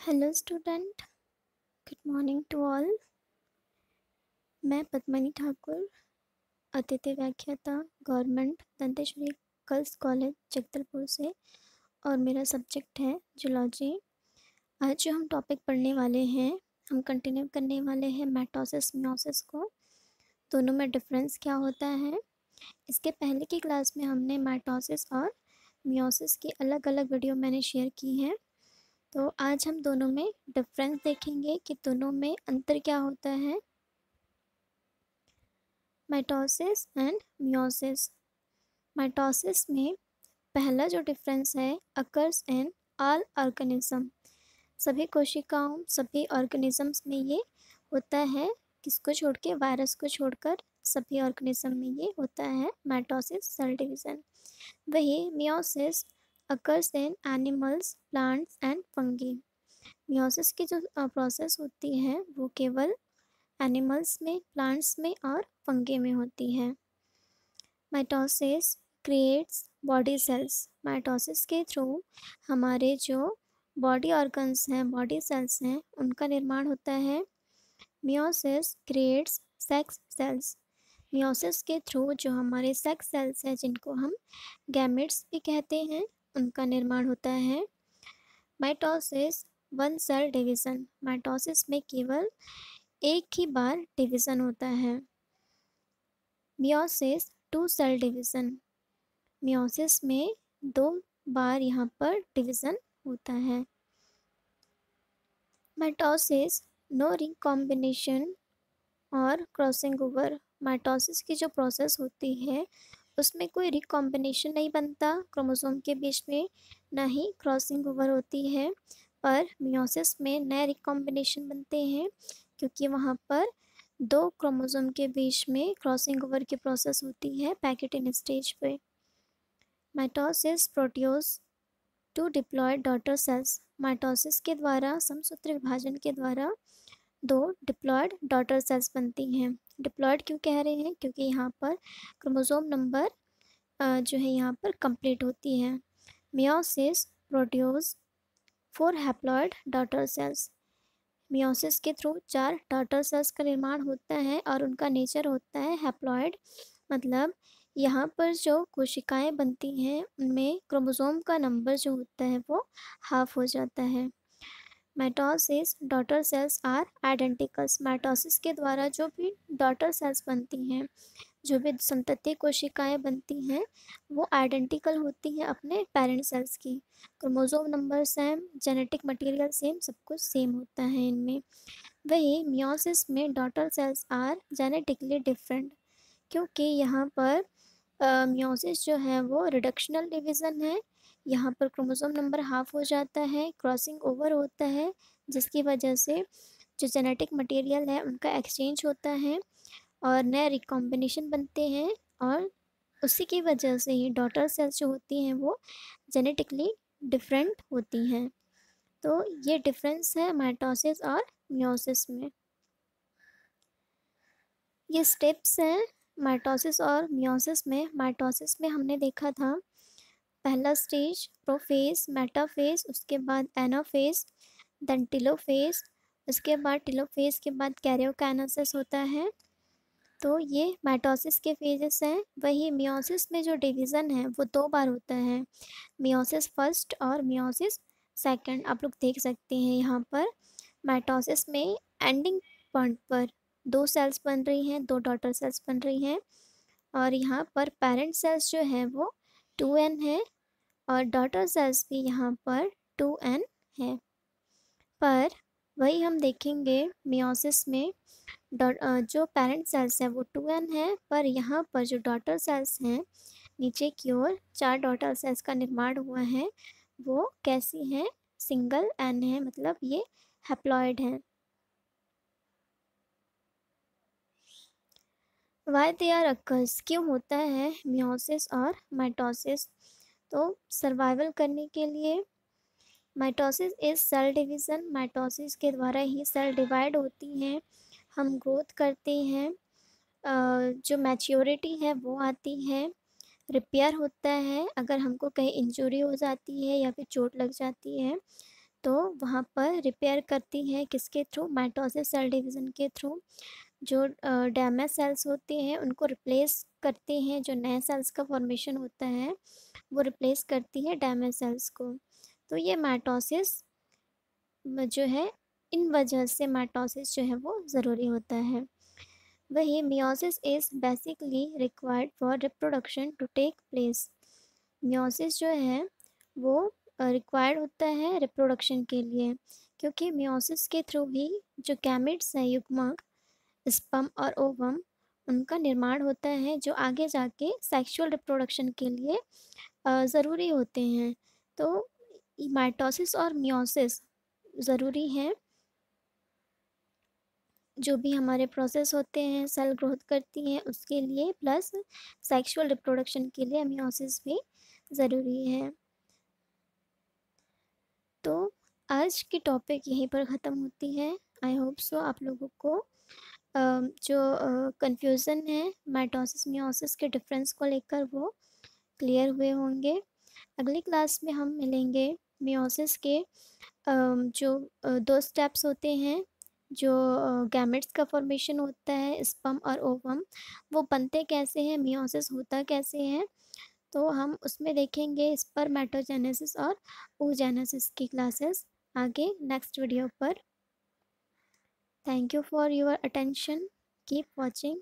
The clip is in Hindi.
Hello student, good morning to all. मैं पद्मनी ठाकुर, अतिथि व्याख्याता, government Danteshwari girls college Jagdalpur से, और मेरा सब्जेक्ट है जूलॉजी। आज जो हम टॉपिक पढ़ने वाले हैं, हम कंटिन्यू करने वाले हैं माइटोसिस मियोसिस को। दोनों में डिफरेंस क्या होता है। इसके पहले की क्लास में हमने माइटोसिस और मियोसिस की अलग अलग वीडियो मैंने शेयर की हैं। तो आज हम दोनों में डिफरेंस देखेंगे कि दोनों में अंतर क्या होता है। Mitosis and meiosis. माइटोसिस में पहला जो डिफरेंस है, अकर्स इन ऑल ऑर्गेनिज्म। सभी कोशिकाओं, सभी ऑर्गेनिजम्स में ये होता है। किसको छोड़ के? वायरस को छोड़कर सभी ऑर्गेनिज्म में ये होता है माइटोसिस, सेल डिवीजन। वही meiosis occurs in animals, plants and fungi. Meiosis की जो प्रोसेस होती है वो केवल एनिमल्स में, प्लांट्स में और फंगी में होती है। Mitosis creates body cells. Mitosis के थ्रू हमारे जो बॉडी ऑर्गन्स हैं, बॉडी सेल्स हैं, उनका निर्माण होता है। Meiosis creates sex cells. Meiosis के थ्रू जो हमारे सेक्स सेल्स हैं, जिनको हम गैमेट्स भी कहते हैं, उनका निर्माण होता है। Mitosis one cell division. Mitosis में केवल एक ही बार डिवीज़न होता है। Meiosis two cell division. Meiosis में दो बार यहाँ पर डिवीज़न होता है। माइटोसिस नो रिकॉम्बिनेशन और क्रॉसिंग ओवर। माइटोसिस की जो प्रोसेस होती है उसमें कोई रिकॉम्बिनेशन नहीं बनता क्रोमोसोम के बीच में, ना ही क्रॉसिंग ओवर होती है। पर मियोसिस में नए रिकॉम्बिनेशन बनते हैं, क्योंकि वहाँ पर दो क्रोमोसोम के बीच में क्रॉसिंग ओवर की प्रोसेस होती है पैकेटिन स्टेज पे। Mitosis produce two diploid daughter cells. Mitosis के द्वारा, समसूत्र विभाजन के द्वारा दो डिप्लॉयड डॉटर सेल्स बनती हैं। डिप्लॉयड क्यों कह रहे हैं? क्योंकि यहाँ पर क्रोमोसोम नंबर जो है यहाँ पर कंप्लीट होती है। Meiosis produce 4 haploid daughter cells. Meiosis के थ्रू 4 डॉटर सेल्स का निर्माण होता है और उनका नेचर होता है हैप्लॉयड। मतलब यहाँ पर जो कोशिकाएं बनती हैं उनमें क्रोमोसोम का नंबर जो होता है वो हाफ हो जाता है। Mitosis daughter cells are identicals. Mitosis के द्वारा जो भी डॉटर सेल्स बनती हैं, जो भी संतति कोशिकाएं बनती हैं, वो आइडेंटिकल होती हैं अपने पेरेंट सेल्स की। Chromosome number same, genetic material same, सब कुछ सेम होता है इनमें। वही मियोसिस में daughter cells are genetically different, क्योंकि यहाँ पर मियोसिस जो है वो रिडक्शनल डिवीज़न है। यहाँ पर क्रोमोसोम नंबर हाफ हो जाता है, क्रॉसिंग ओवर होता है, जिसकी वजह से जो जेनेटिक मटेरियल है उनका एक्सचेंज होता है और नए रिकॉम्बिनेशन बनते हैं, और उसी की वजह से ही डॉटर सेल्स जो होती हैं वो जेनेटिकली डिफरेंट होती हैं। तो ये डिफरेंस है माइटोसिस और मियोसिस में। ये स्टेप्स हैं माइटोसिस और मियोसिस में। माइटोसिस में हमने देखा था पहला स्टेज प्रोफेज, मेटाफेज, उसके बाद एनाफेज, देन टेलोफेज, उसके बाद टेलोफेज के बाद कैरियोकाइनेसिस होता है। तो ये माइटोसिस के फेजेस हैं। वही मियोसिस में जो डिवीज़न है वो दो बार होता है, मियोसिस फर्स्ट और मियोसिस सेकंड। आप लोग देख सकते हैं यहाँ पर माइटोसिस में एंडिंग पॉइंट पर दो सेल्स बन रही हैं, दो डॉटर सेल्स बन रही हैं, और यहाँ पर पेरेंट सेल्स जो है वो 2n है और डॉटर सेल्स भी यहाँ पर 2n है। पर वही हम देखेंगे मियोसिस में जो पेरेंट सेल्स हैं वो 2n है, पर यहाँ पर जो डॉटर सेल्स हैं नीचे की ओर 4 डॉटर सेल्स का निर्माण हुआ है, वो कैसी हैं? सिंगल n है, मतलब ये हैप्लॉइड हैं। वाई दे आर अकर्स, क्यों होता है मियोसिस और माइटोसिस? तो सर्वाइवल करने के लिए mitosis is cell division. Mitosis के द्वारा ही सेल डिवाइड होती हैं, हम ग्रोथ करते हैं, जो मैच्योरिटी है वो आती है, रिपेयर होता है अगर हमको कहीं इंजरी हो जाती है या फिर चोट लग जाती है, तो वहाँ पर रिपेयर करती है किसके थ्रू, माइटोसिस सेल डिवीज़न के थ्रू। जो डैमेज सेल्स होती हैं उनको रिप्लेस करती हैं, जो नए सेल्स का फॉर्मेशन होता है वो रिप्लेस करती है डैमेज सेल्स को। तो ये माइटोसिस जो है, इन वजह से माइटोसिस जो है वो ज़रूरी होता है। वही meiosis is basically required for reproduction to take place. Meiosis जो है वो रिक्वायर्ड होता है रिप्रोडक्शन के लिए, क्योंकि मियोसिस के थ्रू ही जो गैमेट्स हैं, युग्मक, स्पर्म और ओवम, उनका निर्माण होता है, जो आगे जाके सेक्सुअल रिप्रोडक्शन के लिए ज़रूरी होते हैं। तो माइटोसिस और मियोसिस ज़रूरी हैं, जो भी हमारे प्रोसेस होते हैं, सेल ग्रोथ करती हैं उसके लिए, प्लस सेक्सुअल रिप्रोडक्शन के लिए मियोसिस भी ज़रूरी है। तो आज की टॉपिक यहीं पर ख़त्म होती है। आई होप सो आप लोगों को जो कन्फ्यूज़न है माइटोसिस मियोसिस के डिफरेंस को लेकर वो क्लियर हुए होंगे। अगली क्लास में हम मिलेंगे मियोसिस के जो दो स्टेप्स होते हैं, जो गैमेट्स का फॉर्मेशन होता है, स्पर्म और ओवम, वो बनते कैसे हैं, मियोसिस होता कैसे है। तो हम उसमें देखेंगे स्पर्मेटोजेनेसिस और oogenesis की क्लासेस आगे नेक्स्ट वीडियो पर। Thank you for your attention, keep watching.